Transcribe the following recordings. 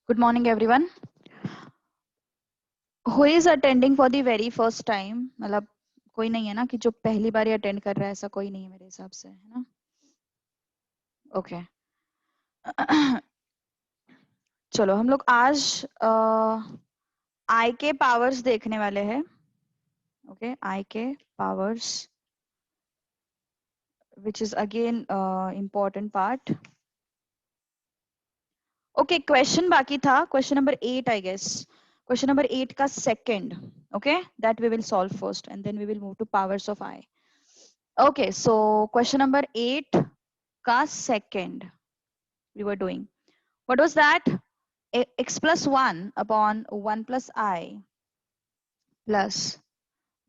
Good morning, everyone. Who is attending for the very first time? मतलब कोई नहीं है ना कि जो पहली बार ही अटेंड कर रहा है, ऐसा कोई नहीं है मेरे हिसाब से, है ना? ओके चलो हम लोग आज आई के पावर्स देखने वाले हैं. ओके, आई के powers, which is again important part. Okay, question बाकी था, question number 8 I guess. Question number 8 का second, okay, that we will solve first and then we will move to powers of i. Okay, so question number 8 का second we were doing. What was that? X plus 1 upon 1 plus I plus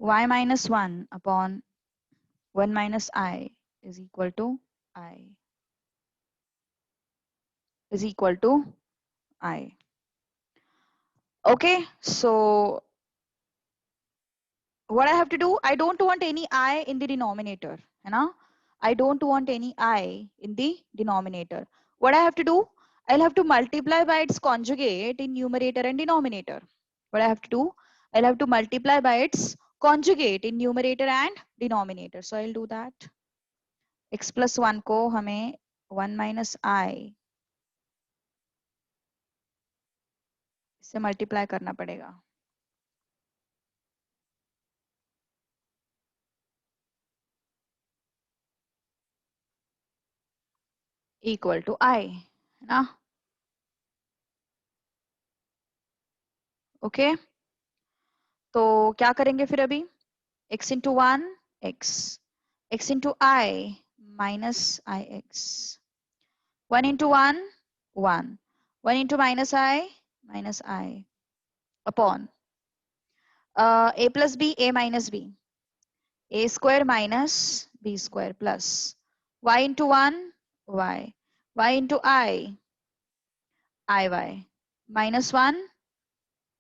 y minus 1 upon 1 minus I is equal to I. Is equal to I. Okay, so what I have to do, I don't want any I in the denominator, है ना? I don't want any I in the denominator. What I have to do, I'll have to multiply by its conjugate in numerator and denominator. What I have to do, I'll have to multiply by its conjugate in numerator and denominator. So I'll do that. X plus 1 को हमें 1 minus I से multiply करना पड़ेगा. Equal to I, है ना? Okay. तो क्या करेंगे फिर अभी? X into 1 x, x into I minus ix, 1 into 1 1, 1 into minus I upon a plus b, a minus b, a square minus b square plus y into 1 y into I iy minus 1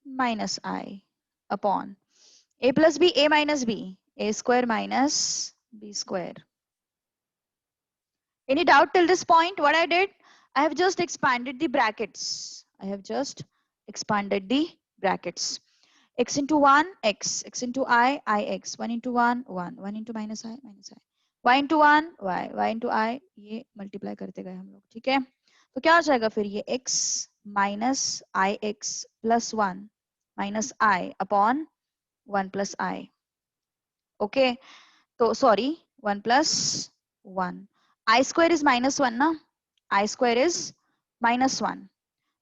minus I upon a plus b, a minus b, a square minus b square. Any doubt till this point? What I did, I have just expanded the brackets. I have just expanded the brackets. X into 1 x, x into I ix, 1 into 1 1, 1 into minus I, y into 1 y into I, ये multiply करते गए हम लोग. ठीक है, तो क्या हो जाएगा फिर? ये x minus ix plus 1 minus I upon 1 plus I. Okay, तो sorry, 1 plus 1. I square is minus 1 ना, I square is minus 1.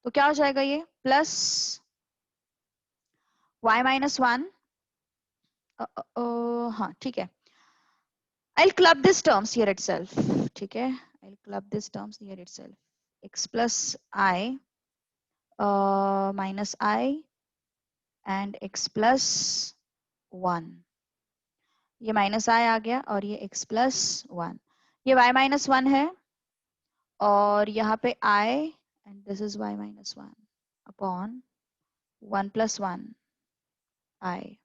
तो क्या हो जाएगा ये? Plus y minus 1. हाँ ठीक है, I'll club these terms here itself. ठीक है, I'll club these terms here itself. X plus I minus I and x plus 1. ये minus I आ गया और ये x plus 1. ये y minus 1 है और यहाँ पे I and this is y minus 1 upon 1 plus 1 I.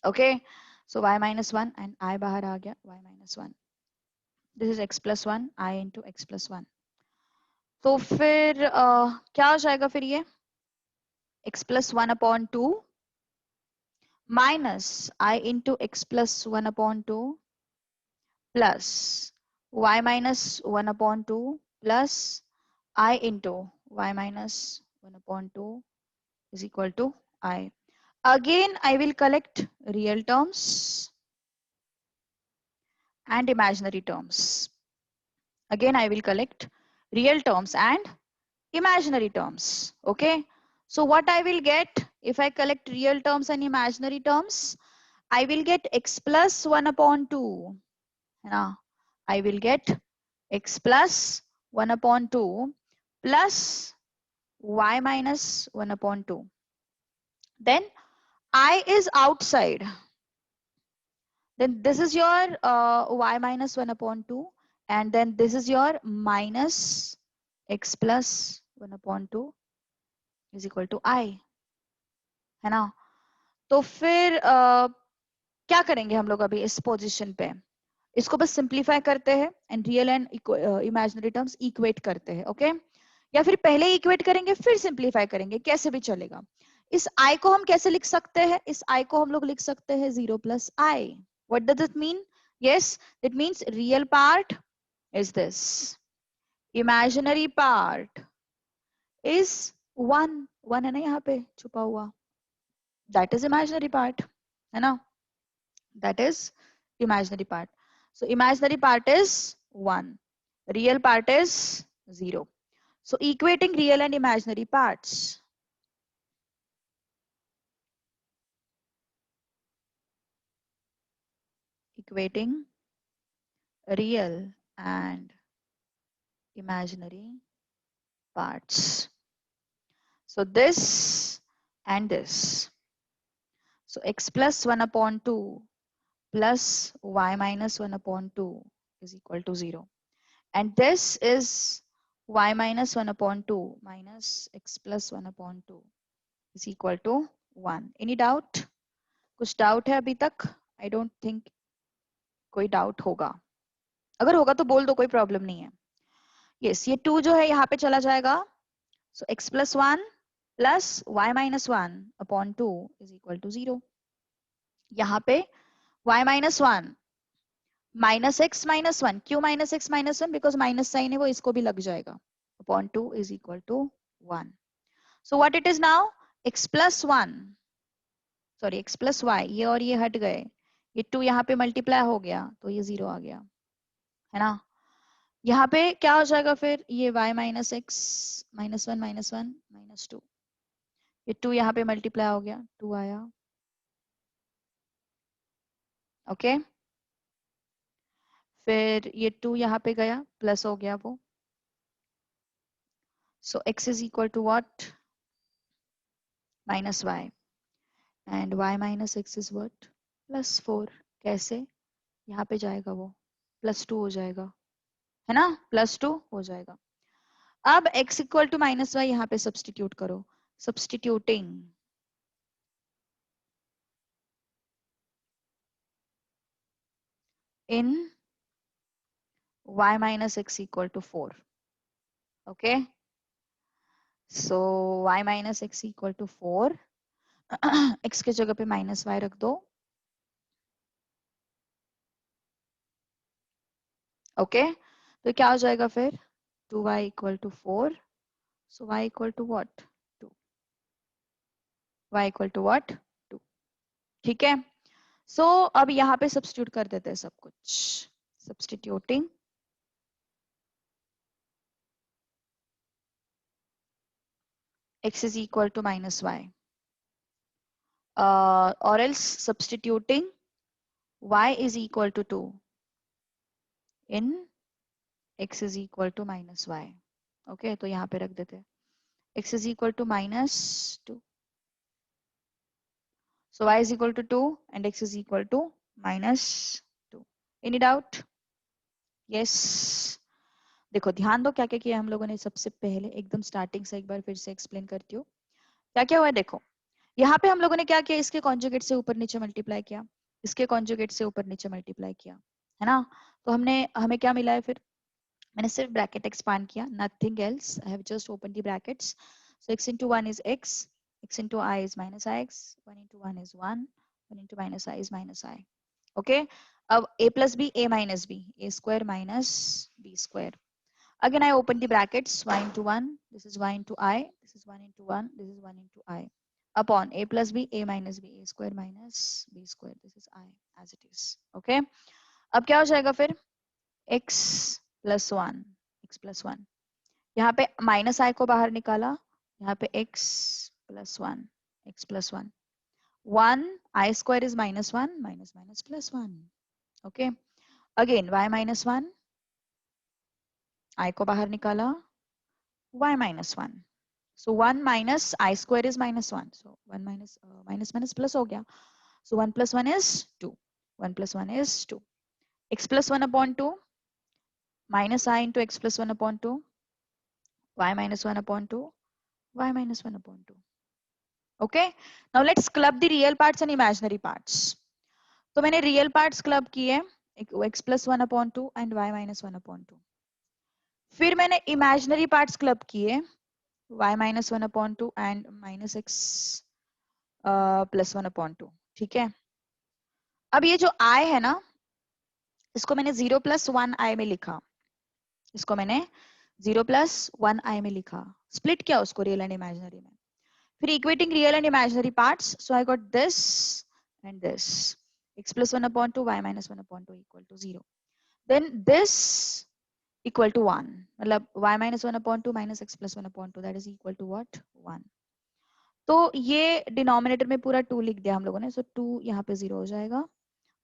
Okay, so y minus 1 and I बाहर आ गया, y minus 1. This is x plus 1, I into x plus 1. तो फिर क्या हो जाएगा फिर ये? x plus 1 upon 2 minus I into x plus 1 upon 2 plus y minus 1 upon 2 plus I into y minus 1 upon 2 is equal to I. Again, I will collect real terms and imaginary terms. Again, I will collect real terms and imaginary terms. Okay. So what I will get if I collect real terms and imaginary terms? I will get x plus 1 upon 2. Now, I will get x plus 1 upon 2 plus y minus 1 upon 2. Then I is outside. Then this is your y minus 1 upon 2 and then this is your minus x plus 1 upon 2 is equal to I, है ना? तो फिर क्या करेंगे हम लोग अभी इस पोजीशन पे? इसको बस सिंप्लीफाई करते हैं and real and imaginary terms equate करते हैं. ओके, या फिर पहले इक्वेट करेंगे फिर सिंप्लीफाई करेंगे, कैसे भी चलेगा। इस i को हम कैसे लिख सकते हैं? इस i को हम लोग लिख सकते हैं 0 plus i. What does it mean? Yes, it means real part is this. Imaginary part is 1. 1 है ना यहाँ पे छुपा हुआ. That is imaginary part. है ना? That is imaginary part. So imaginary part is 1. Real part is 0. So equating real and imaginary parts. Equating real and imaginary parts. So this and this. So x plus 1 upon 2 plus y minus 1 upon 2 is equal to 0. And this is y minus 1 upon 2 minus x plus 1 upon 2 is equal to 1. Any doubt? कुछ doubt है अभी तक? I don't think कोई doubt होगा. अगर होगा तो बोल दो, कोई प्रॉब्लम नहीं है. Yes, ये 2 जो है यहाँ पे चला जाएगा. So x plus 1 plus y minus 1 upon 2 is equal to 0. यहाँ पे y minus 1 minus x minus 1. क्यों minus x minus 1? Because minus sign है वो इसको भी लग जाएगा. Upon 2 is equal to 1. So what it is now? X plus 1. Sorry, x plus y. ये और ये हट गए. ये 2 यहाँ पे मल्टीप्लाई हो गया तो ये 0 आ गया. है ना? यहाँ पे क्या हो जाएगा फिर? ये y minus x minus 1 minus 2. ये 2 यहाँ पे मल्टीप्लाई हो गया, 2 आया. ओके फिर ये 2 यहाँ पे गया, प्लस हो गया वो. So x is equal to what? Minus y. And y minus x is what? Plus 4. कैसे? यहाँ पे जाएगा वो, प्लस 2 हो जाएगा. है ना? प्लस 2 हो जाएगा. अब x equal to minus y यहाँ पे सब्सटीट्यूट करो. Substituting in y minus x equal to 4. Okay. So y minus x equal to 4. x के जगह पे माइनस y रख दो. ओके तो क्या हो जाएगा फिर? 2y equal to 4. So y equal to what? 2. y equal to what? 2. ठीक है. So अब यहाँ पे सब्स्टिट्यूट कर देते हैं सब कुछ. Substituting x is equal to minus y. Or else substituting y is equal to 2 in x is equal to minus y. Okay, तो यहाँ पे रख देते हैं. x is equal to minus 2. So y is equal to 2 and x is equal to minus 2. Any doubt? Yes. देखो ध्यान दो क्या क्या किया हम लोगों ने. सबसे पहले एकदम स्टार्टिंग से एक बार फिर से एक्सप्लेन करती हूँ क्या क्या हुआ है. देखो यहाँ पे हम लोगों ने क्या किया? इसके कॉन्जुगेट से ऊपर नीचे मल्टीप्लाई किया, इसके कॉन्जुगेट से ऊपर नीचे मल्टीप्लाई किया. है ना? तो हमें क्या मिला है फिर? मैंने सिर्फ ब्रैकेट एक्सपांड किया, nothing else. I have just open the brackets. So x into 1 is x into I is minus ix, 1 into 1 is 1 into minus I is minus I. Okay, अब a plus b, a minus b, a square minus b square. Again I open the brackets, y into 1, this is y into I, this is 1 into 1, this is 1 into I, upon a plus b, a minus b, a square minus b square, this is I as it is. Okay, अब क्या हो जाएगा फिर? x plus 1, x plus 1. यहाँ पे minus आई को बाहर निकाला, यहाँ पे x plus 1, x plus 1. 1 I square is minus 1, minus minus plus 1. Okay, again y minus 1, I को बाहर निकाला, y minus 1. So 1 minus I square is minus 1. So 1 minus minus minus plus हो गया. So 1 plus 1 is 2. 1 plus 1 is 2. X plus 1 upon 2 minus I into x plus 1 upon 2. Y minus 1 upon 2. Y minus 1 upon 2. Okay. Now let's club the real parts and imaginary parts. तो मैंने real parts club किए, x plus 1 upon 2 and y minus 1 upon 2. फिर मैंने imaginary parts club किए, y minus 1/2 and minus x plus 1/2, ठीक है। अब ये जो i है ना, इसको मैंने 0 + 1i में लिखा, इसको मैंने 0 + 1i में लिखा, स्प्लिट किया उसको रियल एंड इमेजिनरी में, फिर equating real and imaginary parts, so I got this and this, x + 1/2 y minus 1/2 equal to 0, then this equal to 1, मतलब y minus 1/2 minus x + 1/2 that is equal to what 1। तो ये denominator में पूरा 2 लिख दिया हम लोगों ने, सो 2 यहाँ पे 0 हो जाएगा,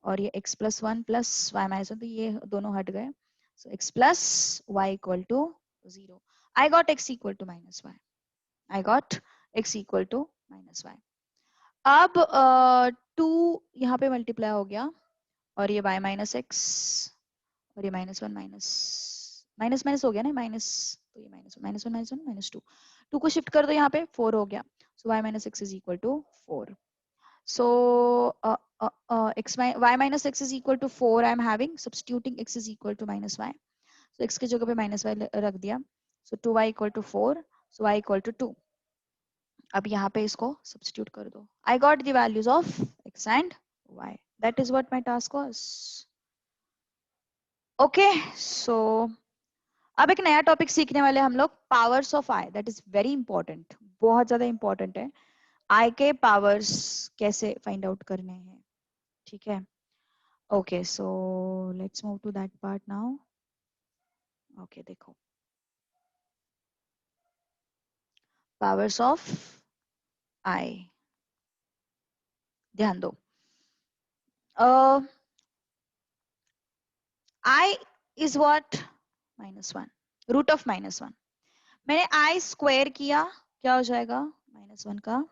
और ये x + 1 + y माइनस 1, तो ये दोनों हट गए, so x + y equal to 0। I got x equal to -y, I got x equal to -y। अब 2 यहाँ पे मल्टीप्लाई हो गया, और ये y माइनस एक्स, और ये -1 माइनस माइनस हो गया ना, माइनस, तो ये -1 -2 को शिफ्ट कर दो यहाँ पे, 4 हो गया, so y minus x is equal to 4। So y minus x is equal to 4 I am having, substituting x is equal to -y, so x की जगह पे -y रख दिया, so 2y equal to 4, so y equal to 2। अब यहाँ पे इसको substitute कर दो, I got the values of x and y, that is what my task was। okay, so अब एक नया टॉपिक सीखने वाले हम लोग, powers of I, that is very important, बहुत ज्यादा इंपॉर्टेंट है, आई के पावर्स कैसे फाइंड आउट करने हैं, ठीक है। Okay, so let's move to that part now. Okay, देखो, powers of I, ध्यान दो, I is what -1, root of -1, मैंने I स्क्वायर किया, क्या हो जाएगा, -1 का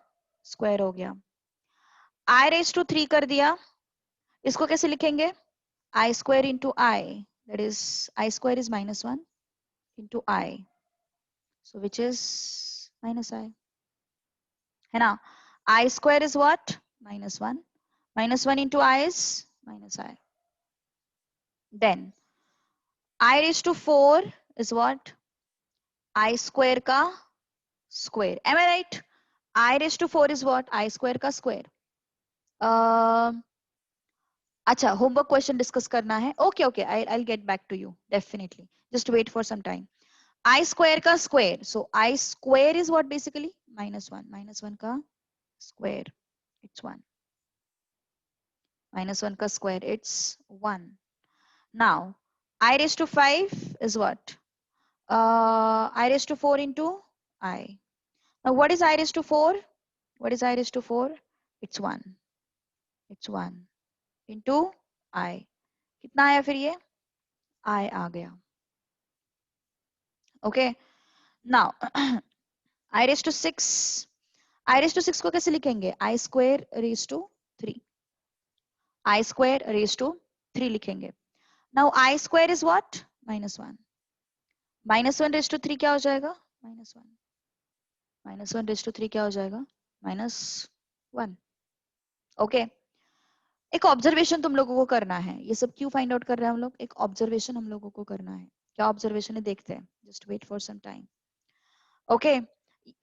स्क्वायर हो गया, I raised to 3 कर दिया, इसको कैसे लिखेंगे, I square into I, that is I square is -1 into I, so which is -I, है ना, I square is what, -1, -1 into I is -I, then I raised to 4 is what, I square का square, am I right, I raised to 4 is what, I square का square। अच्छा, homework question discuss करना है, okay okay, I'll get back to you definitely, just wait for some time। I square का square, so I square is what basically -1 का square, it's 1, -1 का square, it's 1। Now, I raised to 5 is what? I raised to 4 into I. Now, what is I raised to 4? What is I raised to 4? It's 1. It's 1 into I. कितना आया फिर ये? I आ गया. Okay. Now, I raised to 6. I raised to 6 को कैसे लिखेंगे? I square raised to 3. I square raised to 3 लिखेंगे. Now, I square is what? -1. -1 raised to 3 क्या हो जाएगा? -1. -1 raised to 3 क्या हो जाएगा? -1. ओके, एक ऑब्जर्वेशन तुम लोगों को करना है, ये सब क्यों फाइंड आउट कर रहे हैं हम लोग, एक ऑब्जर्वेशन हम लोगों को करना है, क्या ऑब्जर्वेशन है देखते हैं, just wait for some time. Okay,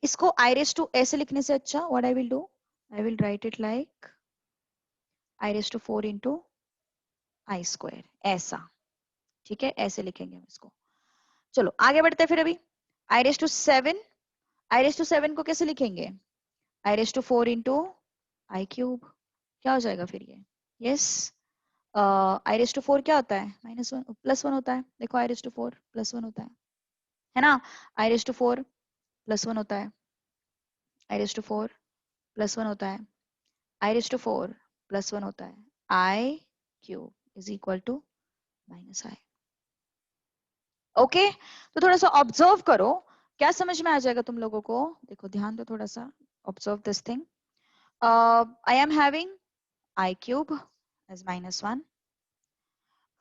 इसको आई रेस टू ऐसे लिखने से अच्छा what I will do, I will write it like i raise to 4 into i square, ऐसा, ठीक है, ऐसे लिखेंगे हम इसको। चलो आगे बढ़ते हैं फिर, अभी i raise to 7, i raise to 7 को कैसे लिखेंगे, i raise to 4 into i cube, क्या हो जाएगा फिर ये, यस, आई रेस टू 4 क्या होता है, -1 +1 होता है, देखो आई रेस टू 4 +1 होता है ना, आई रेस टू 4 +1 होता है, आई रेस टू 4 +1 होता है, आई रेस टू 4 +1 होता है, i cube is equal to -i। Okay, तो थोड़ा सा ऑब्जर्व करो, क्या समझ में आ जाएगा तुम लोगों को, देखो ध्यान दो थोड़ा सा, observe this thing, I am having I cube as -1,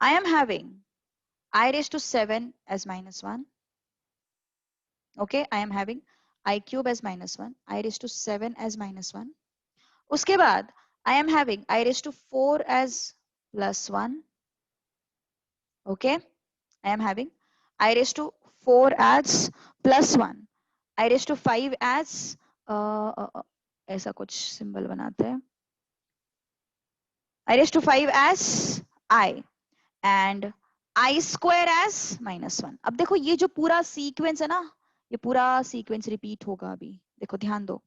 I am having I raised to 7 as -1, okay, I am having I cube as -1, I raised to 7 as -1, उसके बाद I am having I raised to 4 as +1, okay, I am having I raised to 4 as +1, I raised to 5 as ऐसा कुछ symbol बनाते हैं, I raised to 5 as I and I square as -1. अब देखो ये जो पूरा सीक्वेंस है ना, ये पूरा सीक्वेंस रिपीट होगा अभी। देखो ध्यान दो,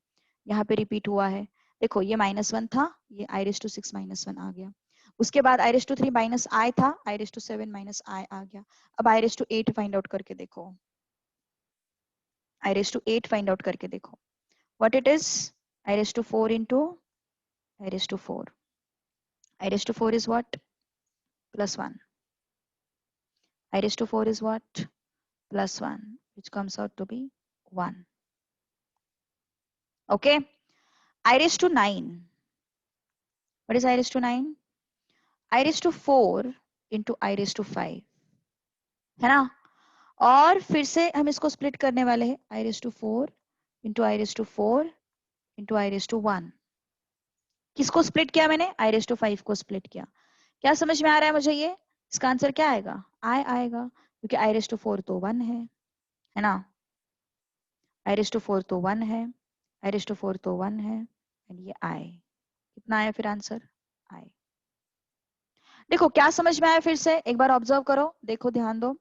यहाँ पे रिपीट हुआ है। देखो ये -1 था, ये I raised to 6 -1 आ गया। उसके बाद I raised to 3 minus I था, I raised to 7 minus I आ गया। अब I raised to 8 find out करके देखो, I raised to 8 find out करके देखो। What it is? I raised to 4 into I raised to 4. I raised to 4 is what? +1. I raised to 4 is what? +1, which comes out to be 1. Okay. I raised to 9. What is I raised to 9? I raised to 4 into I raised to 5, है ना? और फिर से हम इसको split करने वाले हैं, I raised to 4 into I raised to 4 into I raised to 1. किसको स्प्लिट किया मैंने? I raised to 5 को स्प्लिट किया। क्या समझ में आ रहा है मुझे ये? इसका आंसर क्या आएगा? I आएगा, क्योंकि I raised to 4 तो 1 है ना? I raised to 4 तो 1 है, I raised to 4 तो 1 है, and ये I कितना आया फिर आंसर? I। देखो क्या समझ में आया, फिर से एक बार ऑब्जर्व करो, देखो ध्यान दो।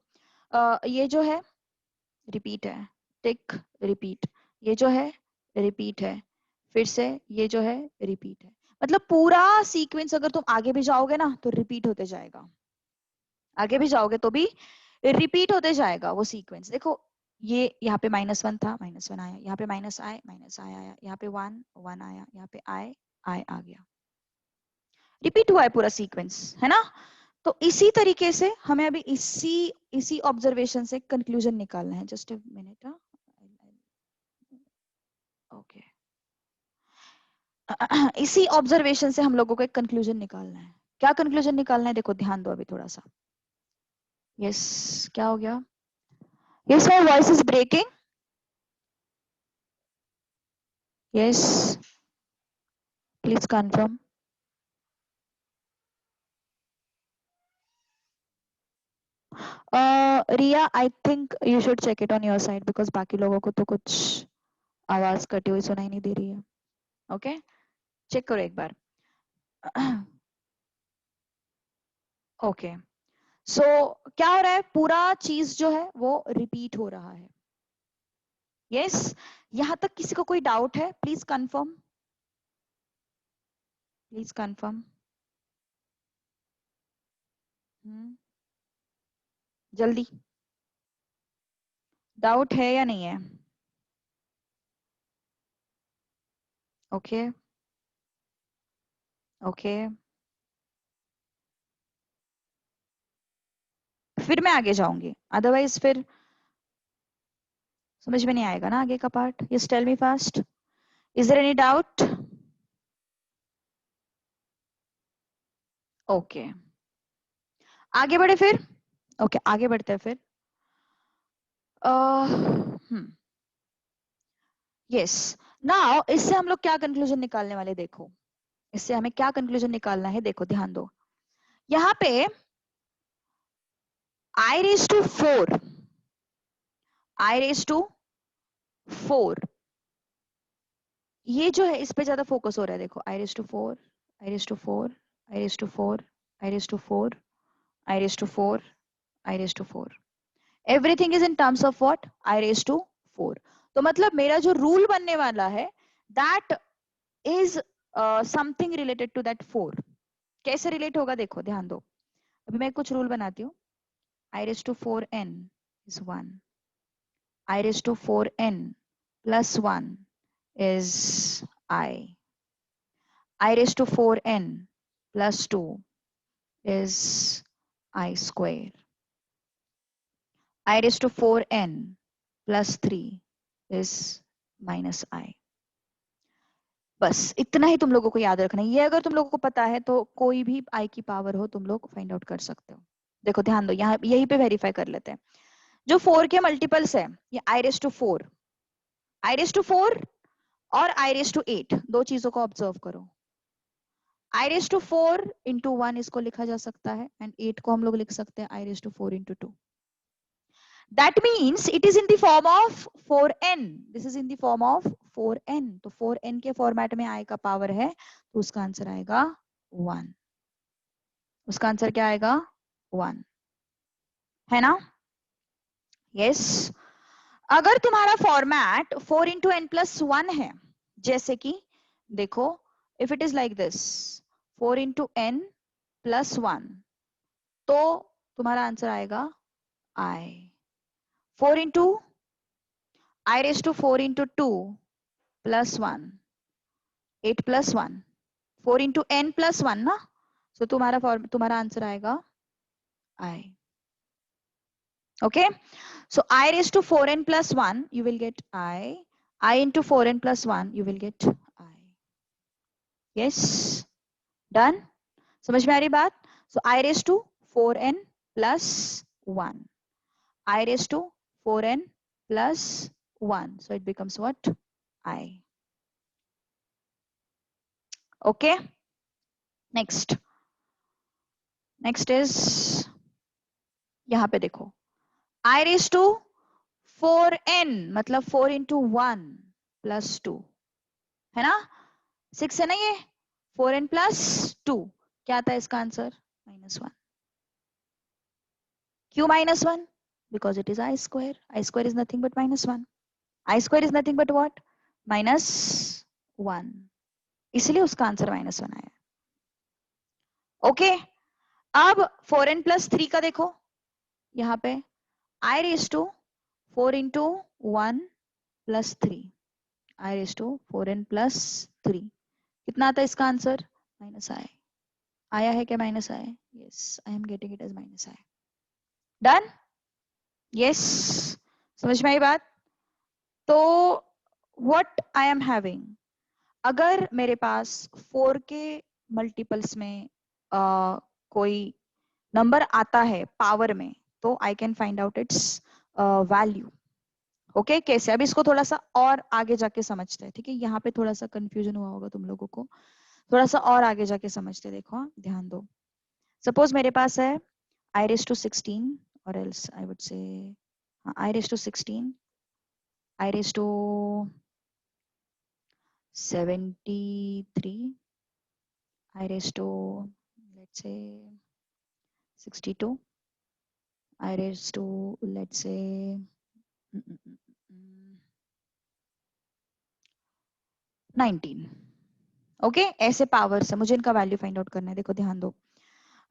ये जो है रिपीट है, टिक रिपीट, ये जो है रिपीट है, फिर से ये जो है रिपीट है। मतलब पूरा सीक्वेंस अगर तुम आगे भी जाओगे ना तो रिपीट होते जाएगा, आगे भी जाओगे तो भी रिपीट होते जाएगा वो सीक्वेंस। देखो ये यहाँ पे -1 था, -1 आया, यहाँ पे -I आया, यहाँ पे 1 आया, यहाँ पे I आ गया। रिपीट हुआ है पूरा सीक्वेंस, है ना? तो इसी तरीके से हमें अभी इसी ऑब्जर्वेशन से कंक्लूजन निकालना है। Just a minute. ओके, इसी ऑब्जर्वेशन से हम लोगों को एक कंक्लूजन निकालना है। क्या कंक्लूजन निकालना है? देखो ध्यान दो अभी थोड़ा सा। यस, क्या हो गया? Yes, my voice is breaking. Yes, please confirm. Riya, I think you should check it on your side, because बाकी लोगों को तो कुछ आवाज कटी हुई सुनाई नहीं दे रही है। ओके, चेक करो एक बार। ओके, सो क्या हो रहा है? पूरा चीज जो है वो रिपीट हो रहा है। यस, यहां तक किसी को कोई डाउट है? Please confirm, please confirm. जल्दी, डाउट है या नहीं है? ओके ओके, फिर मैं आगे जाऊंगी, अदरवाइज फिर समझ में नहीं आएगा ना आगे का part. Yes, tell me fast, is there any doubt? Okay, आगे बढ़े फिर। ओके, आगे बढ़ते हैं फिर। यस, नाउ इससे हम लोग क्या कंक्लूजन निकालने वाले? देखो इससे हमें क्या कंक्लूजन निकालना है, देखो ध्यान दो। यहाँ पे I raised to 4, I raised to 4, ये जो है इस पे ज्यादा फोकस हो रहा है। देखो I raised to 4, I raised to 4, I raised to 4, I raised to 4, I raised to 4, I raised to 4, everything is in terms of what? I raised to 4। तो मतलब मेरा जो रूल बनने वाला है that is something related to that 4। कैसे relate होगा? देखो ध्यान दो, अभी मैं कुछ रूल बनाती हूँ। I raised to 4n is 1, I raised to 4n plus 1 is I raised to 4n plus 2 is I square, I raised to 4n plus 3 is minus I। बस इतना ही तुम लोगों को याद रखना है। ये अगर तुम लोगों को पता है तो कोई भी I की पावर हो तुम लोग फाइंड आउट कर सकते हो। देखो ध्यान दो, यहाँ यही पे वेरीफाई कर लेते हैं। जो 4 के मल्टीपल्स है, ये I raised to 4, I raised to 4 और I raised to 8, दो चीजों को ऑब्जर्व करो। I raised to 4 into 1 इसको लिखा जा सकता है, एंड 8 को हम लोग लिख सकते हैं I raised to 4 into 2। That means it is in the form of 4n. This is in the form of 4n. तो 4n के फॉर्मेट में i का पावर है, तो उसका आंसर आएगा 1. उसका आंसर क्या आएगा? 1 है ना? यस. अगर तुम्हारा फॉर्मेट 4 इंटू एन प्लस 1 है, जैसे कि देखो, if it is like this 4 into n plus 1, तो तुम्हारा आंसर आएगा i. 4 into i raise to 4 into 2 plus 1, 8 plus 1, 4 into n plus 1 ना, तो तुम्हारा आंसर आएगा i. Okay, so I raised to 4n plus 1, you will get I into 4n plus 1, you will get I. Yes, done. समझ में आ रही बात? So I raised to 4n plus 1. I raised to 4n plus 1. So it becomes what? I. Okay. Next. Next is, यहाँ पे देखो, I raised to 4n मतलब 4 into 1 plus 2 है ना? 6 है ना ये? 4n plus 2 क्या आता है इसका आंसर? -1. क्यों -1? Because it is I square. I square is nothing but -1. I square is nothing but what? -1. इसलिए उसका आंसर -1 आया. ओके. अब 4n plus 3 का देखो, यहाँ पे I raised to 4 into 1 plus 3. I raised to 4n plus 3. कितना आता है इसका आंसर? -I. आया है क्या -I? Yes, I am getting it as -I. Done? Yes. समझ में आई बात? तो what I am having, अगर मेरे पास 4 के मल्टीपल्स में कोई नंबर आता है पावर में, तो I can find out it's value. Okay, कैसे? अभी इसको थोड़ा सा और आगे जाके समझते हैं. ठीक है, यहाँ पे थोड़ा सा कंफ्यूजन हुआ होगा तुम लोगों को, थोड़ा सा और आगे जाके समझते. देखो, हाँ, ध्यान दो. सपोज मेरे पास है I raised to 16, or else I would say I raised to 16, I raised to 73, I raised to, let's say, 62, I raised to, let's say, 19. Okay, ऐसे पावर से मुझे इनका वैल्यू फाइंड आउट करना है. देखो, ध्यान दो.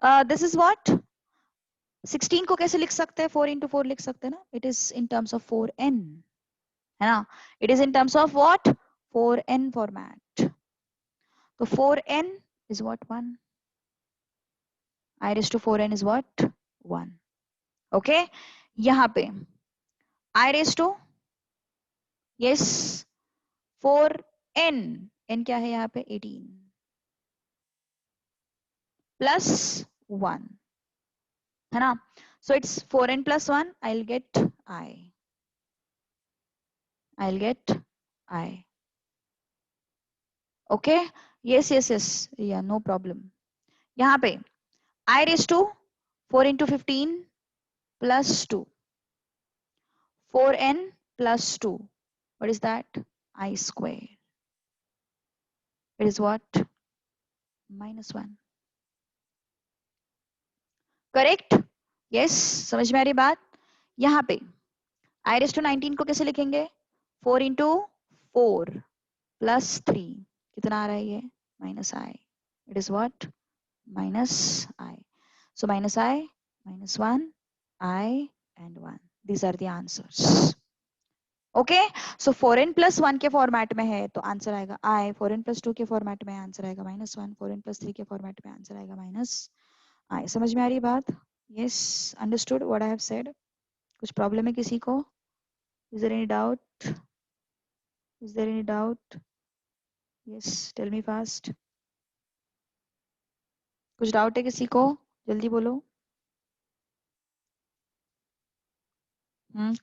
दिस इज व्हाट, 16 को कैसे लिख सकते हैं? 4 into 4 लिख सकते हैं ना. It is in terms of 4n, है ना. It is in terms of what? 4n format. तो 4n is what? 1. I raised to 4n is what? 1. Okay, यहाँ पे I raised to, yes, 4n, n क्या है यहाँ पे? 18 plus 1, है ना. So it's 4n plus 1. I'll get I. I'll get I. Okay, yes, yes, yes, yeah, no problem. यहाँ पे I raised to 4 into 15 plus 2, 4n plus 2. What is that? I square. It is what? -1. Correct? Yes, समझ में आ रही बात? यहाँ पे I raised to 19 को कैसे लिखेंगे? 4 into 4 plus 3. कितना आ रहा है ये? -I. It is what? -I. So -I, -1, I and 1. These are the answers. Okay, so 4n plus 1 के फॉर्मेट में है तो आंसर आएगा I. 4n plus 2 के फॉर्मेट में आंसर आएगा -1. 4n plus 3 के फॉर्मेट में आंसर आएगा -I. समझ में आ रही बात? Yes, understood what I have said? कुछ प्रॉब्लम है किसी को? Is there any doubt? Is there any doubt? Yes, tell me fast. कुछ डाउट है किसी को? जल्दी बोलो.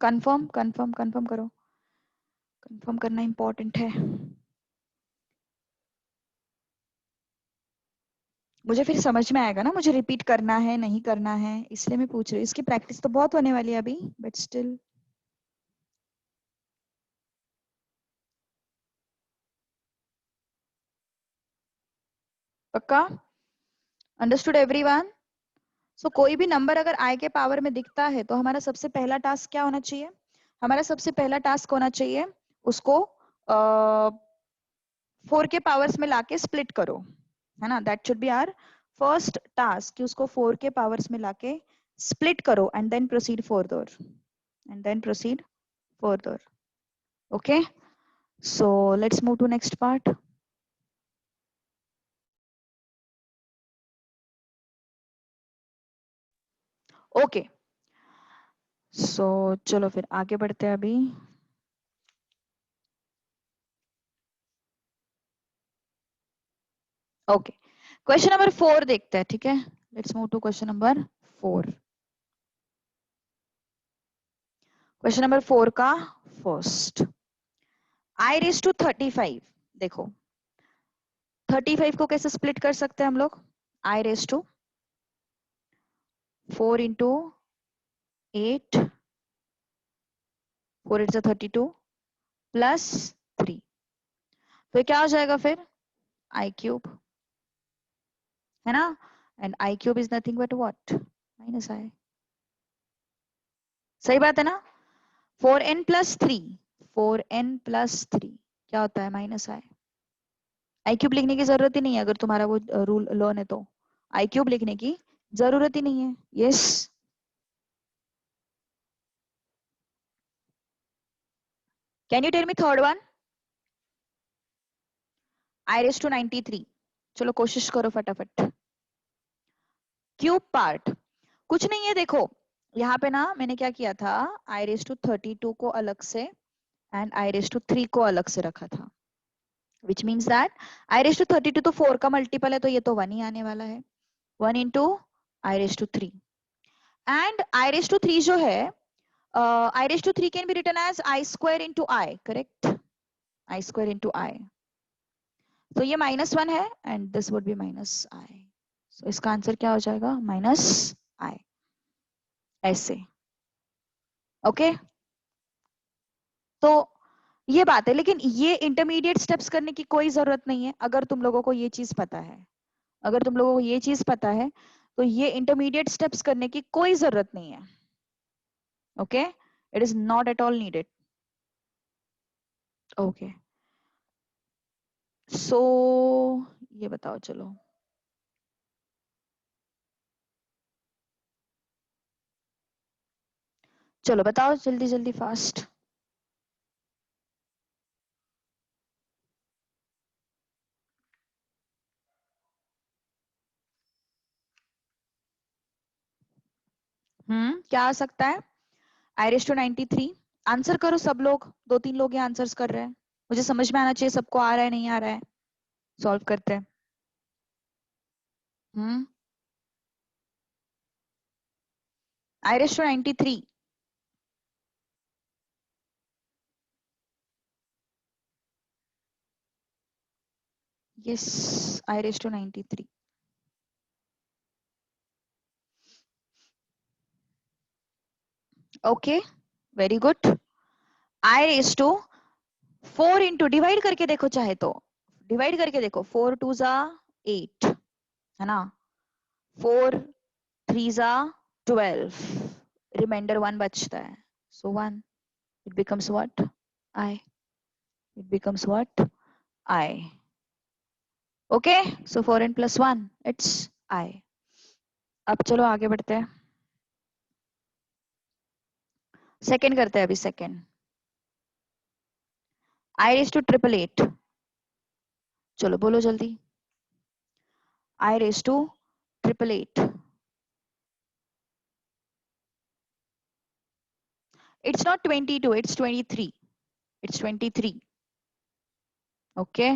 कंफर्म कंफर्म कंफर्म करो. कंफर्म करना इंपॉर्टेंट है. मुझे फिर समझ में आएगा ना, मुझे रिपीट करना है नहीं करना है, इसलिए मैं पूछ रही हूँ। इसकी प्रैक्टिस तो बहुत होने वाली है अभी, बट स्टिल। पक्का? Understood everyone? सो कोई भी नंबर अगर i के पावर में दिखता है तो हमारा सबसे पहला टास्क क्या होना चाहिए? हमारा सबसे पहला टास्क होना चाहिए उसको 4 के पावर्स में लाके स्प्लिट करो, है ना? That should be our first task, कि उसको 4 के पावर्स में लाके स्प्लिट करो and then proceed further, and then proceed further. Okay, so let's move to next part. Okay, so चलो फिर आगे बढ़ते हैं अभी। ओके, क्वेश्चन नंबर 4 देखते हैं, ठीक है? Let's move to question number 4। Question number 4 का फर्स्ट, i रेज टू 35। देखो 35 को कैसे स्प्लिट कर सकते हैं हम लोग? i raise to 4 into 8, 4 8 32 plus 3, तो ये क्या हो जाएगा फिर? i क्यूब, है ना? And i cube is nothing but what? Minus i। सही बात है ना? 4n प्लस 3, 4n प्लस 3 क्या होता है? Minus i। आई क्यूब लिखने की जरूरत ही नहीं है, अगर तुम्हारा वो रूल लर्न है तो आई क्यूब लिखने की जरूरत ही नहीं है। Yes, can you tell me third one? I raise to 93। चलो कोशिश करो फटाफट। क्यूब पार्ट कुछ नहीं है, देखो यहाँ पे ना मैंने क्या किया था, आई रेस टू 32 को अलग से एंड आई रेस टू 3 को अलग से रखा था, which means that i raise to 32 तो 4 का मल्टीपल है, तो ये तो 1 ही आने वाला है। 1 into i raise to 3, and i raise to 3 जो है, I raised to 3 can be written as I square into I, correct? I square into I. तो ये -1 है and this would be -I. So इसका आंसर क्या हो जाएगा? -I, ऐसे। ओके, तो ये बात है, लेकिन ये इंटरमीडिएट स्टेप्स करने की कोई जरूरत नहीं है अगर तुम लोगों को ये चीज पता है। अगर तुम लोगों को ये चीज पता है तो ये इंटरमीडिएट स्टेप्स करने की कोई जरूरत नहीं है। Okay, it is not at all needed. Okay, so ये बताओ, चलो चलो बताओ जल्दी जल्दी फास्ट। क्या आ सकता है? आई रेस टू 93। आंसर करो सब लोग, 2 3 लोग ये आंसर्स कर रहे हैं, मुझे समझ में आना चाहिए सबको आ रहा है नहीं आ रहा है। सॉल्व करते हैं। I raise to 93। Yes, i raise to 93। Okay, very good. I raise to 4 into, divide करके देखो चाहे तो, डिवाइड करके देखो, 4 2 जा 8, है ना? 4 3 जा 12, रिमाइंडर 1 बचता है, सो 1, it becomes what? I, it becomes what? I. Okay, so 4n plus 1, it's I. अब चलो आगे बढ़ते हैं, सेकेंड करते हैं अभी। Second, I raised to 888। चलो बोलो जल्दी। I raised to 888। It's not 22, it's 23। It's 23। Okay,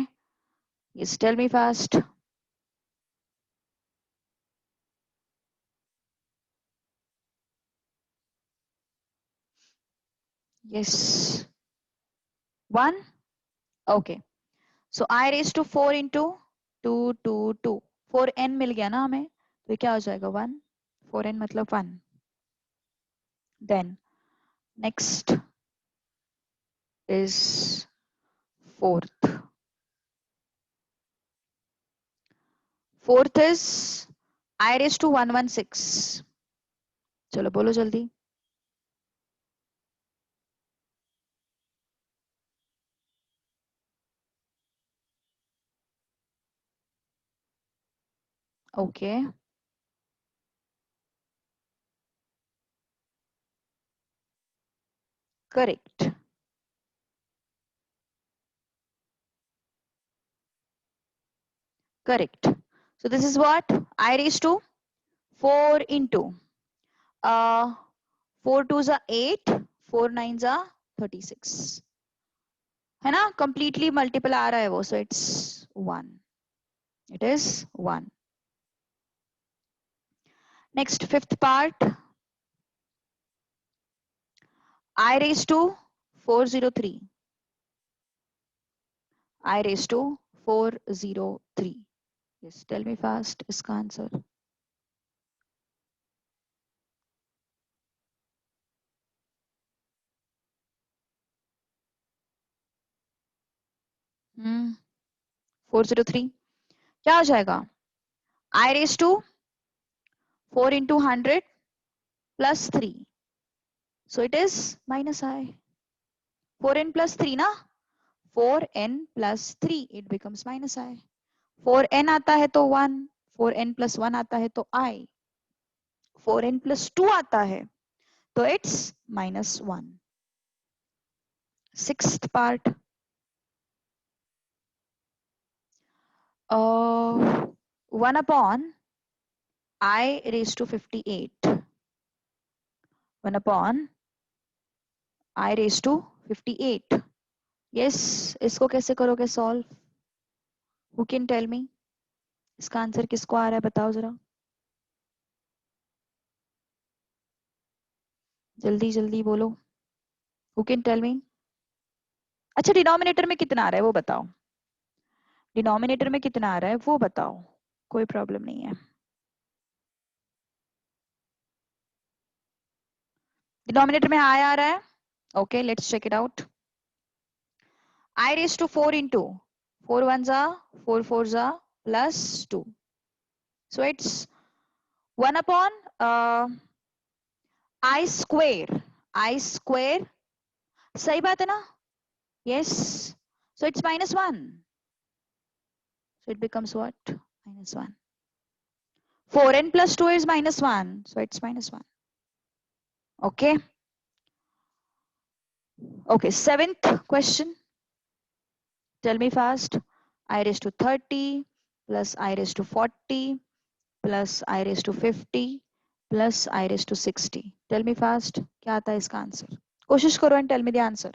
yes, tell me fast। Yes, 1। Okay, so I raised to 4 into 2 2 2, 4n मिल गया ना हमें, तो ये क्या हो जाएगा 1, 4n मतलब 1. Then next is fourth. Fourth is I raised to 116. चलो बोलो जल्दी. Okay. Correct. Correct. So this is what I raised to 4 into 4 2s are 8, 4 9s are 36. है ना, completely multiple आ रहा है वो, so it's 1. It is 1. Next, fifth part, I raised to 403. I raised to 403. Yes, tell me fast इसका answer. हम्म 403 क्या हो जाएगा? I raised to 4 into 100 plus 3. So it is minus I. 4n plus 3 ना, 4n plus 3 it becomes minus I. 4n आता है तो 1, 4n plus 1 आता है तो I, 4n plus 2 आता है तो it's minus 1. Sixth part, 1 upon I raised to 58. 1 upon I raised to 58. Yes, इसको कैसे करोगे solve? Who can tell me? इसका आंसर किसको आ रहा है बताओ जरा, जल्दी जल्दी बोलो. Who can tell me? अच्छा, डिनोमिनेटर में कितना आ रहा है वो बताओ. डिनोमिनेटर में कितना आ रहा है वो बताओ, कोई प्रॉब्लम नहीं है. डिनोमिनेटर में I आ रहा है. Okay, let's check it out. I raised to 4 into 4 ones are 4 fours are plus 2. So it's 1 upon I square. I square. सही बात है ना? Yes. So it's minus 1. So it becomes what? Minus 1. 4n plus 2 is minus 1. So it's minus 1. Okay. Okay. Seventh question. Tell me fast. I raised to 30 plus I raised to 40 plus I raised to 50 plus I raised to 60. Tell me fast. क्या आता है इसका answer? कोशिश करो and tell me the answer.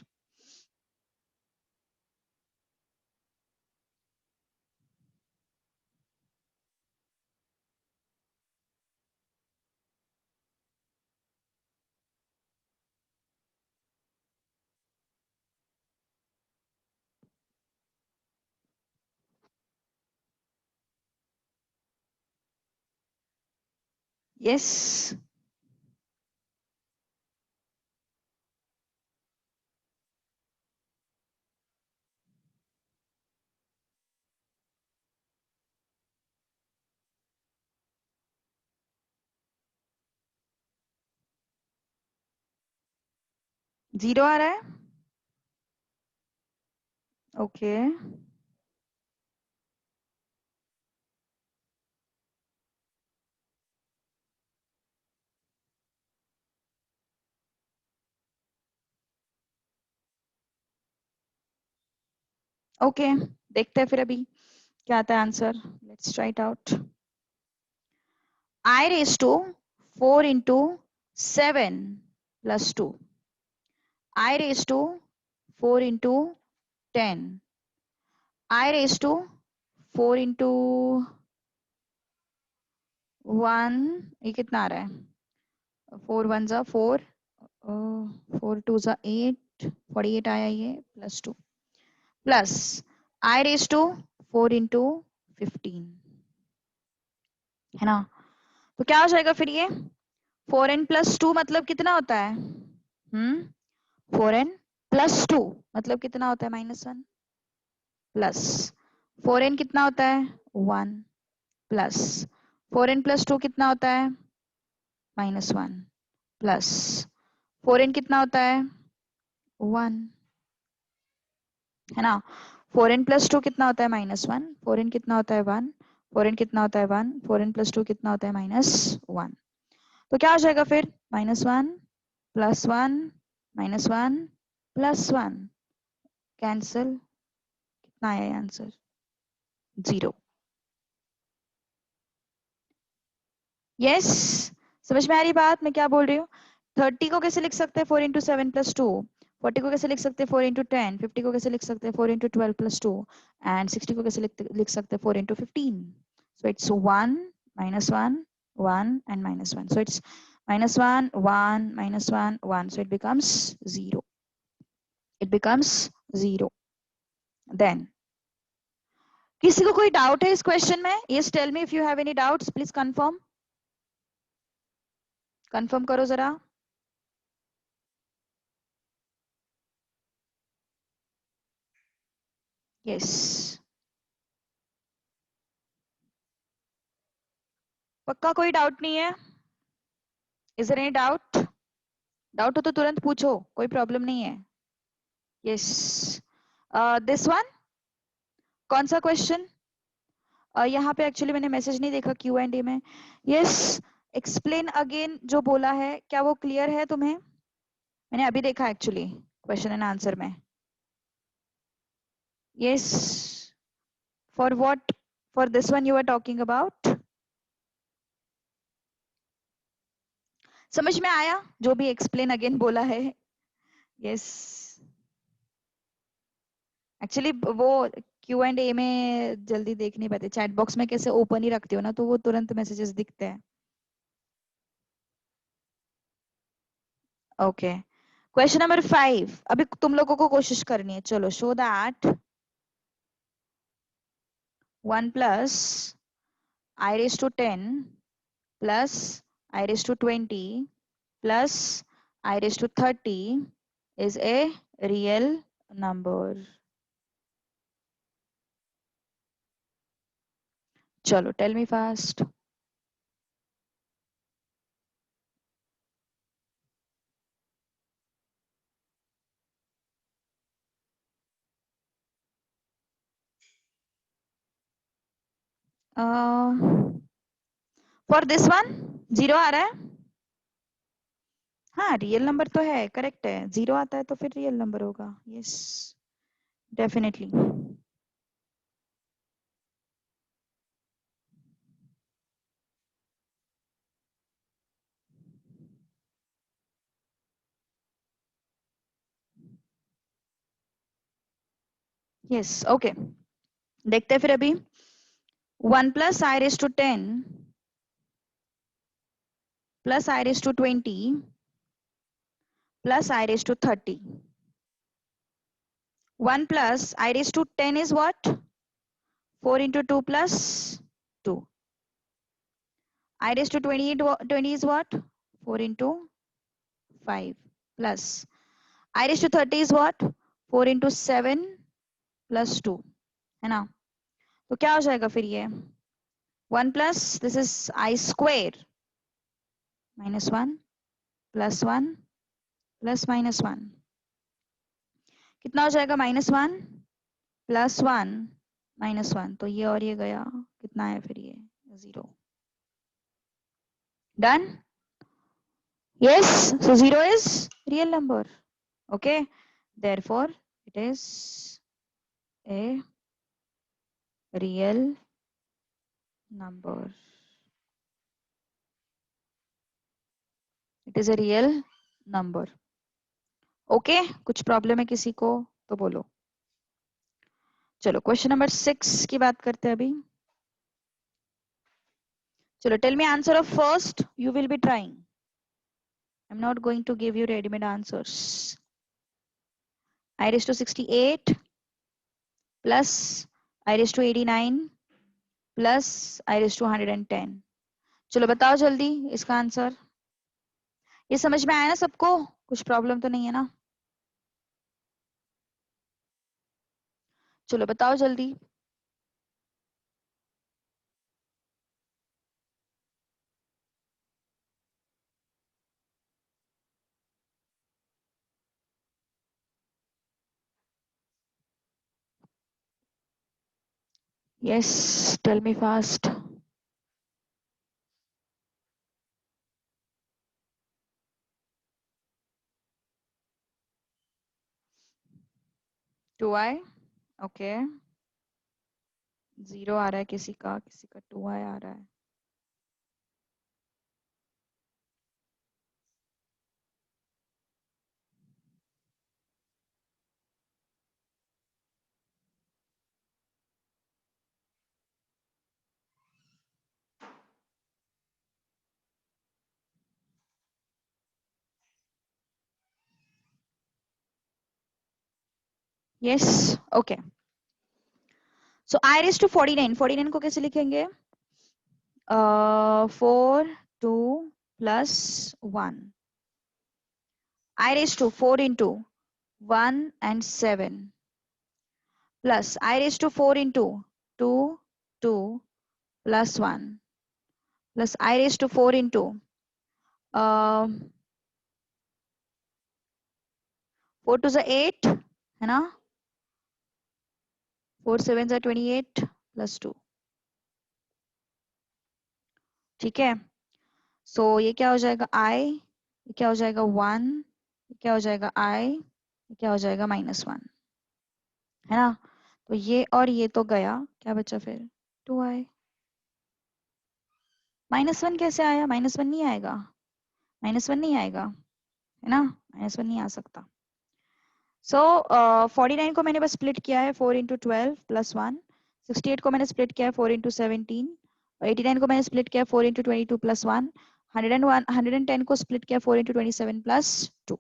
Yes. Zero आ रहा है. Okay. Okay, देखते हैं फिर अभी क्या आता है answer. Let's try it out. I raised to 4 into 7 plus 2. I raised to 4 into 10. I raised to 4 into 1. ये कितना आ रहा है? 4 ones are 4, 4 twos are 8, 48 आया ये plus 2 plus I raised to 4 into 15. है ना। तो क्या हो जाएगा फिर ये 4n प्लस 2 मतलब कितना होता है 4n प्लस 2 मतलब कितना होता है -1 प्लस 4n कितना होता है 1 प्लस 4n प्लस 2 कितना होता है -1 प्लस 4n कितना होता है 1, है ना। 4n प्लस 2 कितना होता है -1, 4n कितना होता है 1, 4n कितना होता है 1, 4n प्लस 2 कितना होता है -1। तो क्या हो जाएगा फिर -1 प्लस 1 -1 प्लस 1 कैंसिल, कितना आया आंसर 0। यस, समझ में आ रही बात मैं क्या बोल रही हूँ। 30 को कैसे लिख सकते हैं 4 इंटू 7 प्लस 2, 40 को कैसे लिख सकते हैं 4 इंटू 10, 50 को कैसे लिख सकते हैं 4 इंटू 12 प्लस 2 एंड 60 को कैसे लिख सकते हैं 4 into 15। So it's 1 -1 1 and -1, so it's -1 1 -1 1, so it becomes 0, it becomes 0। then किसी को कोई डाउट है इस क्वेश्चन में? Yes, tell me if you have any doubts, please confirm करो जरा। यस, पक्का कोई डाउट नहीं है? Is there any doubt? Doubt हो तो तुरंत पूछो, कोई प्रॉब्लम नहीं है। यस, दिस वन कौन सा क्वेश्चन? यहाँ पे एक्चुअली मैंने मैसेज नहीं देखा क्यू एंड ए में। यस, एक्सप्लेन अगेन जो बोला है क्या वो क्लियर है तुम्हें? मैंने अभी देखा एक्चुअली क्वेश्चन एंड आंसर में। Yes, for what? For this one you are talking about? समझ में आया जो भी एक्सप्लेन अगेन बोला है? यस, एक्चुअली वो क्यू एंड ए में जल्दी देख नहीं पाते, चैट बॉक्स में कैसे ओपन ही रखते हो ना तो वो तुरंत मैसेजेस दिखते हैं। ओके, क्वेश्चन नंबर 5 अभी तुम लोगों को कोशिश करनी है। चलो, show that 1 plus i raise to 10 plus i raise to 20 plus i raise to 30 is a real number। चलो, tell me fast. For this one 0 आ रहा है। हाँ, रियल नंबर तो है, करेक्ट है। 0 आता है तो फिर रियल नंबर होगा। Yes, definitely. यस, ओके, देखते हैं फिर अभी। 1 plus i raise to 10 plus i raise to 20 plus i raise to 30। 1 plus I raised to 10 is what? 4 into 2 plus 2. I raised to 20 is what? 4 into 5 plus I raised to 30 is what? 4 into 7 plus 2, है ना। तो क्या हो जाएगा फिर ये 1 plus this is I square minus 1 plus 1 plus minus 1, कितना हो जाएगा -1 प्लस 1 -1, तो ये और ये गया, कितना है फिर ये 0। Done. Yes, so 0 is real number. Okay, therefore it is a real number. It is a real number. Okay, कुछ प्रॉब्लम है किसी को तो बोलो। चलो, क्वेश्चन नंबर 6 की बात करते हैं अभी। चलो, tell me answer of first, you will be trying. I'm not going to give you ready-made answers. I raised to 68 plus I raised to 89 plus I raised to 110. चलो बताओ जल्दी इसका आंसर। ये समझ में आया ना सबको? कुछ प्रॉब्लम तो नहीं है ना? चलो बताओ जल्दी। Yes, tell me fast. 2i, okay. 0 आ रहा है किसी का 2i आ रहा है। Yes, okay. So i raised to 49, 49 को कैसे लिखेंगे? 4 2 plus 1, i raised to 4 into 1 and 7 plus i raised to 4 into 2 2 plus 1 plus i raised to 4 into 4 to the 8 है ना, 4 7 जा 28 plus 2। ठीक है, सो ये क्या हो जाएगा i, ये क्या हो जाएगा 1, ये क्या हो जाएगा i, ये क्या हो जाएगा -1, है ना। तो ये और ये तो गया, क्या बचा फिर? 2i। -1 कैसे आया? -1 नहीं आएगा, -1 नहीं आएगा, है ना, -1 नहीं आ सकता। सो 49 को मैंने बस स्प्लिट किया है 4 इंटू 12 प्लस 1। 68 को मैंने स्प्लिट किया है 4 इंटू 17। 89 को मैंने स्प्लिट किया 4 इंटू 22 प्लस 1। 110 को स्प्लिट किया 4 into 27 plus 2।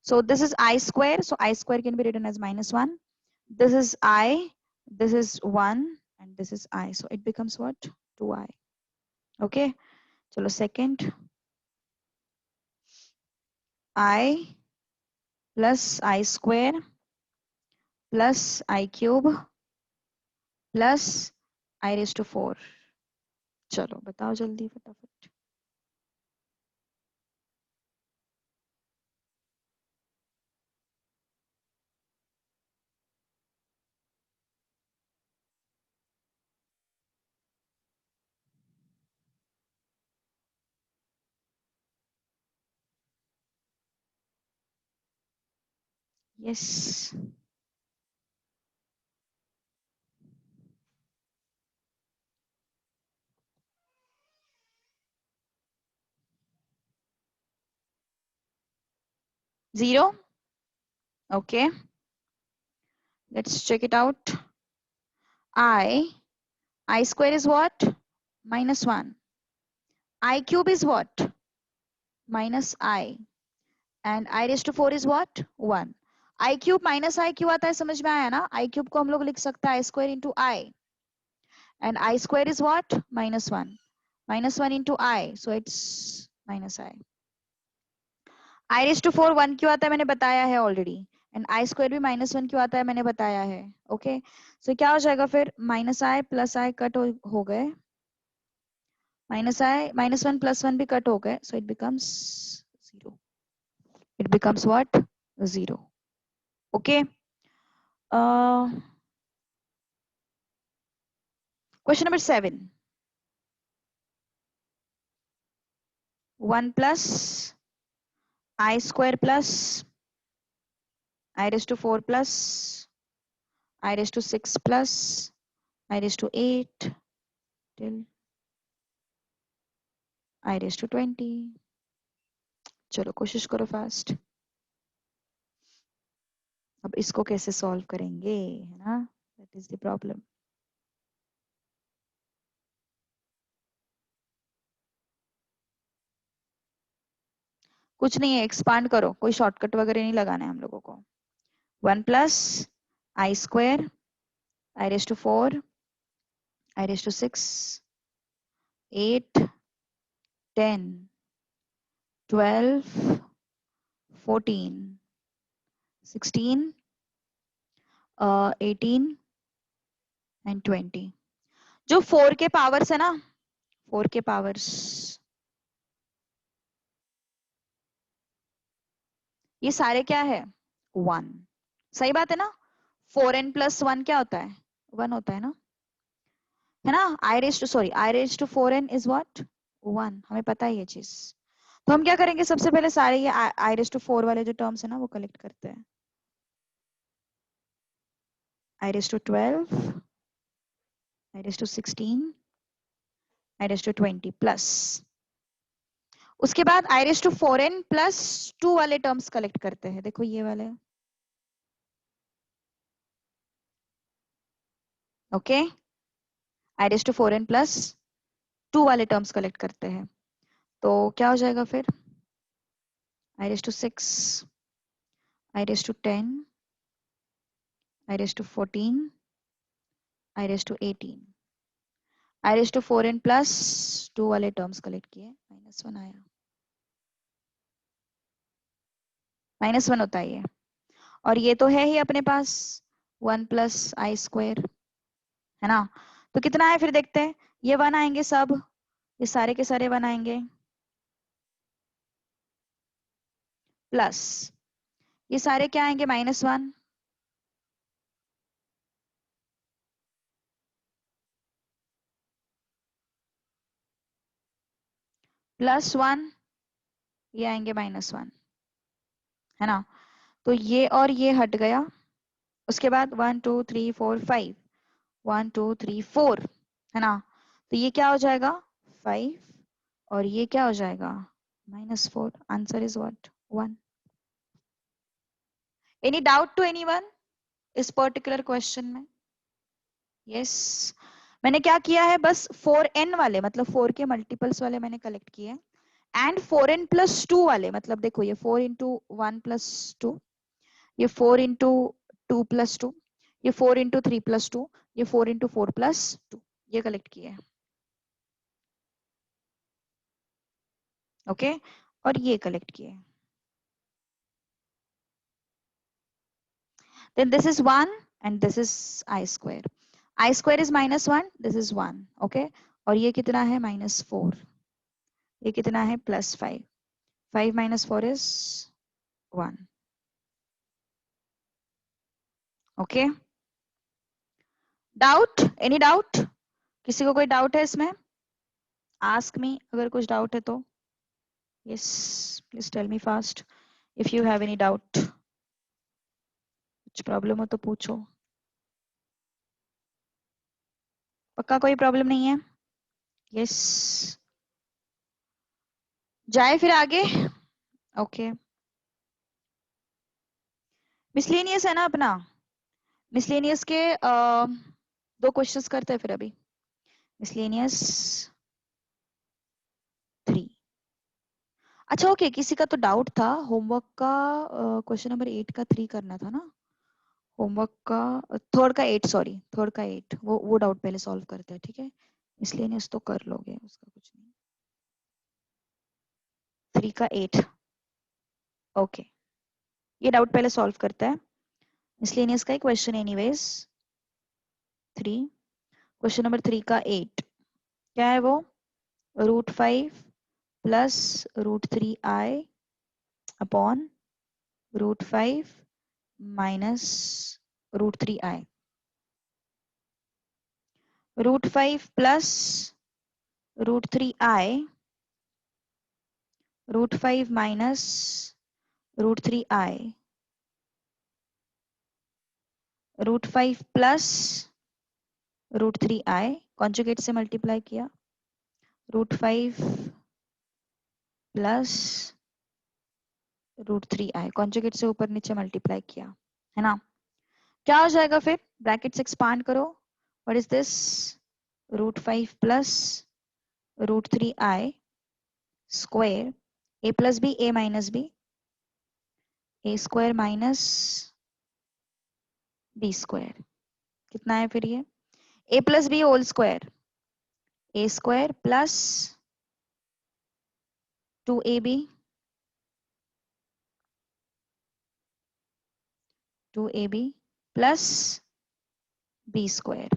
So this is I square. So I square can be written as -1. This is I, this is 1, and this is I. So it becomes what? 2I. Okay. चलो second, I plus I square plus I cube plus I raised to 4. चलो बताओ जल्दी फटाफट। Yes. Zero. Okay. Let's check it out. I square is what? -1. I cube is what? Minus I. And I raised to 4 is what? 1. I cube minus I क्यों आता है समझ में आया ना? I cube को हम लोग लिख सकते हैं I square into I. And I square is what? -1. -1 into I. So it's minus I. I raised to 4 1 क्यों आता है मैंने बताया है already. And I square भी -1 क्यों आता है मैंने बताया है. Okay. So क्या हो जाएगा फिर? -I plus I कट हो गए. -I, -1 plus 1 भी कट हो गए. So it becomes 0. It becomes what? 0. Okay. Question number 7. 1 plus I square plus I raised to 4 plus I raised to 6 plus I raised to 8 till I raised to 20. चलो कोशिश करो fast. अब इसको कैसे solve करेंगे, है ना? That is the problem. कुछ नहीं है, एक्सपांड करो, कोई शॉर्टकट वगैरह नहीं लगाना है हम लोगों को। 1 plus i square i raise to 4 i raise to 6 8 10, 12, 14, 16, 18 and 20। जो 4 के पावर्स है ना, 4 के पावर्स, ये सारे क्या है? 1। सही बात है ना? 4n प्लस 1 क्या होता है? 1 होता है ना? I raise to 4n is what? 1। हमें पता है ये चीज। तो हम क्या करेंगे, सबसे पहले सारे ये आई रेज टू 4 वाले जो टर्म्स है ना वो कलेक्ट करते हैं। I raise to 12, i raise to 16, i raise to 20 plus, उसके बाद आई रेज टू 4n प्लस 2 वाले टर्म्स कलेक्ट करते हैं। देखो ये वाले, okay, i raise to 4n plus 2 वाले टर्म्स कलेक्ट करते हैं। तो क्या हो जाएगा फिर? I raise to 6, i raise to 10, i raise to 14, i raise to 18, i raise to 4n plus 2 वाले टर्म्स कलेक्ट किए, -1 आया। -1 होता है ये, और ये तो है ही अपने पास 1 प्लस आई स्क्वायर, है ना? तो कितना है फिर देखते हैं। ये 1 आएंगे सब, ये सारे के सारे 1 आएंगे, प्लस ये सारे क्या आएंगे? -1, +1, ये आएंगे -1, है ना? तो ये और ये हट गया। उसके बाद 1 2 3 4 5, 1 2 3 4, है ना? तो ये क्या हो जाएगा? 5, और ये क्या हो जाएगा? -4। Answer is what? 1। Any doubt to anyone इस पर्टिकुलर क्वेश्चन में? यस, मैंने क्या किया है, बस 4n वाले मतलब 4 के मल्टीपल्स वाले मैंने कलेक्ट किए, एंड 4n प्लस 2 वाले, मतलब देखो ये 4 इंटू 1 प्लस 2, ये 4 इंटू 2 प्लस 2, ये 4 इंटू 3 प्लस 2, ये 4 इंटू 4 प्लस 2, ये कलेक्ट किए, ओके, और ये कलेक्ट किए। Then this is 1 and this is I square. I square is -1, this is 1, okay? और ये कितना है? -4। ये कितना है? +5। 5 minus 4 is 1, okay? Doubt? Any doubt? किसी को कोई डाउट है इसमें? आस्क मी अगर कुछ डाउट है तो। Yes, please tell me fast if you have any doubt. कुछ प्रॉब्लम हो तो पूछो। पक्का कोई प्रॉब्लम नहीं है? यस, जाए फिर आगे। ओके, मिसलेनियस है ना अपना। मिसलेनियस के 2 क्वेश्चंस करते हैं फिर अभी। मिसलेनियस 3। अच्छा ओके, किसी का तो डाउट था होमवर्क का, क्वेश्चन नंबर 8 का 3 करना था ना, होमवर्क का थर्ड का 8, सॉरी थर्ड का 8, वो डाउट पहले सॉल्व करते हैं, ठीक है? मिसलेनियस तो कर लोगे, उसका कुछ नहीं। 3 का 8, ओके, ये डाउट पहले सॉल्व करते हैं। मिसलेनियस का ही क्वेश्चन एनीवेज 3, क्वेश्चन नंबर 3 का 8 क्या है वो? √5 plus √3i upon √5 minus √3i। √5 plus √3i, √5 minus √3i, √5 plus √3i, conjugate से मल्टीप्लाई किया, √5 प्लस √3i, कॉन्जुगेट से ऊपर नीचे मल्टीप्लाई किया, है ना? क्या हो जाएगा फिर? ब्रैकेट्स एक्सपांड करो, what is this? √5 plus √3i square, a plus b a minus b, a square minus b square, कितना है फिर ये? a plus b whole square, a square plus 2ab 2ab plus b square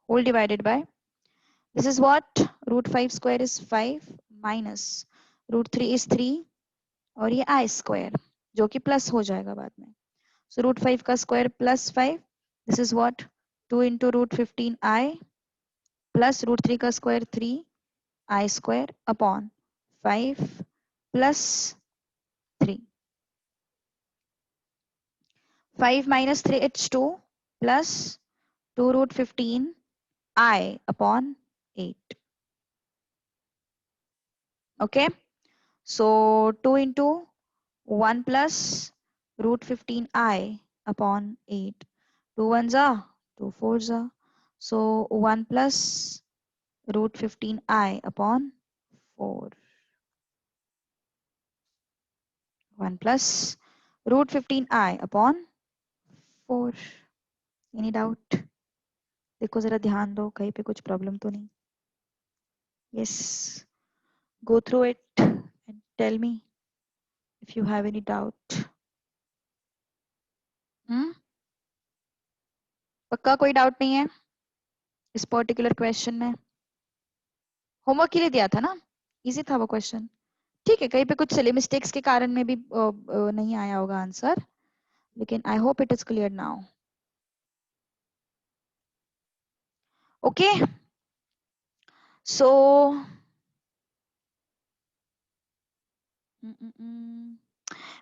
whole divided by, this is what, root 5 square is 5 minus root 3 is 3 और ये i square जो कि plus हो जाएगा बाद में. So root 5 का square plus 5, this is what, 2 into root 15i plus root 3 का square 3i square upon 5 plus 3. 5 minus 3 it's 2 plus 2 root 15 I upon 8. Okay, so 2 into 1 plus root 15 I upon 8. 2 ones are 2 fours are, so 1 plus root 15 I upon 4. 1 plus root 15 I upon 4. Any doubt? देखो जरा ध्यान दो कहीं पे कुछ problem तो नहीं. Yes, go through it and tell me if you have any doubt. पक्का कोई डाउट नहीं है इस पर्टिकुलर क्वेश्चन में? होमवर्क के लिए दिया था ना, इजी था वो क्वेश्चन. ठीक है, कहीं पे कुछ सिली मिस्टेक्स के कारण में भी नहीं आया होगा आंसर, लेकिन I hope it is clear now. Okay, so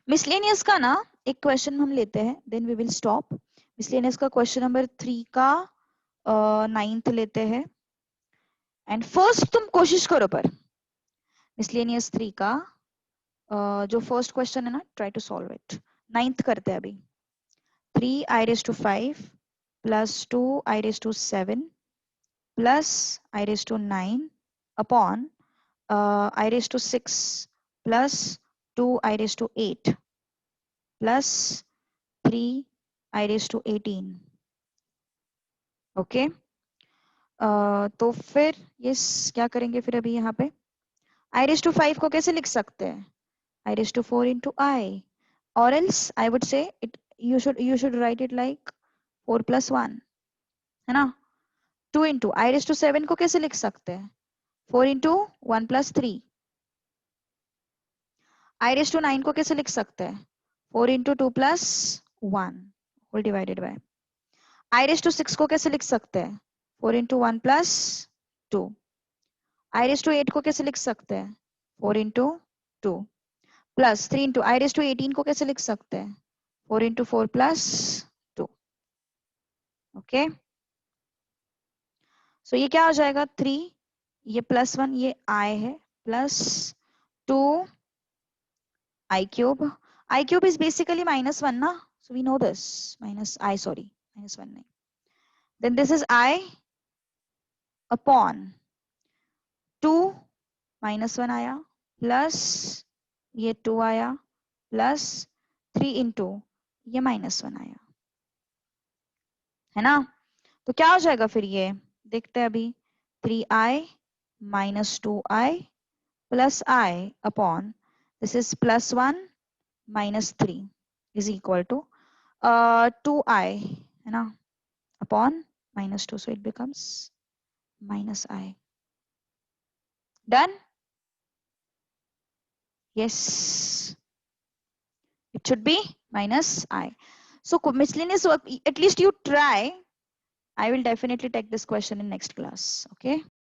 miscellaneous का ना एक क्वेश्चन हम लेते हैं, then we will stop. Miscellaneous का क्वेश्चन नंबर 3 का 9th लेते हैं. एंड फर्स्ट तुम कोशिश करो पर मिसलेनियस 3 का जो फर्स्ट क्वेश्चन है ना, try to solve it. 9th करते हैं अभी. 3i raised to 5 plus 2i raised to 7 plus i raised to 9 upon I raised to 6 plus 2i raised to 8 plus 3i raised to 18. Okay, तो फिर ये क्या करेंगे फिर अभी यहाँ पे? i raised to 5 को कैसे लिख सकते हैं? I raised to 4 into I, or else I would say it, you should write it like 4 plus 1, है ना? 2 into I raised to 7 को कैसे लिख सकते हैं? 4 into 1 plus 3. I raised to 9 को कैसे लिख सकते हैं? 4 into 2 plus 1 whole divided by. I raised to 6 को कैसे लिख सकते हैं? 4 into 1 plus 2. I raised to 8 को कैसे लिख सकते हैं? 4 into 2 plus 3 into I raised to 18 को कैसे लिख सकते हैं? 4 into 4 plus 2. ओके, सो ये क्या हो जाएगा? 3, ये प्लस 1, ये I है, plus 2 I cube. I cube is basically minus 1 ना, so we know this. Minus I, sorry, minus 1 नहीं. Then this is I upon 2 minus 1 आया, प्लस ये 2 आया, प्लस 3 into ये minus 1 आया, है ना? तो क्या हो जाएगा फिर ये? देखते हैं अभी. 3i minus 2i plus I upon, this is plus 1 minus 3 is equal to 2i, है ना, upon minus 2, so it becomes minus I. Done? Yes, it should be minus I. So miscellaneous work, at least you try. I will definitely take this question in next class. Okay.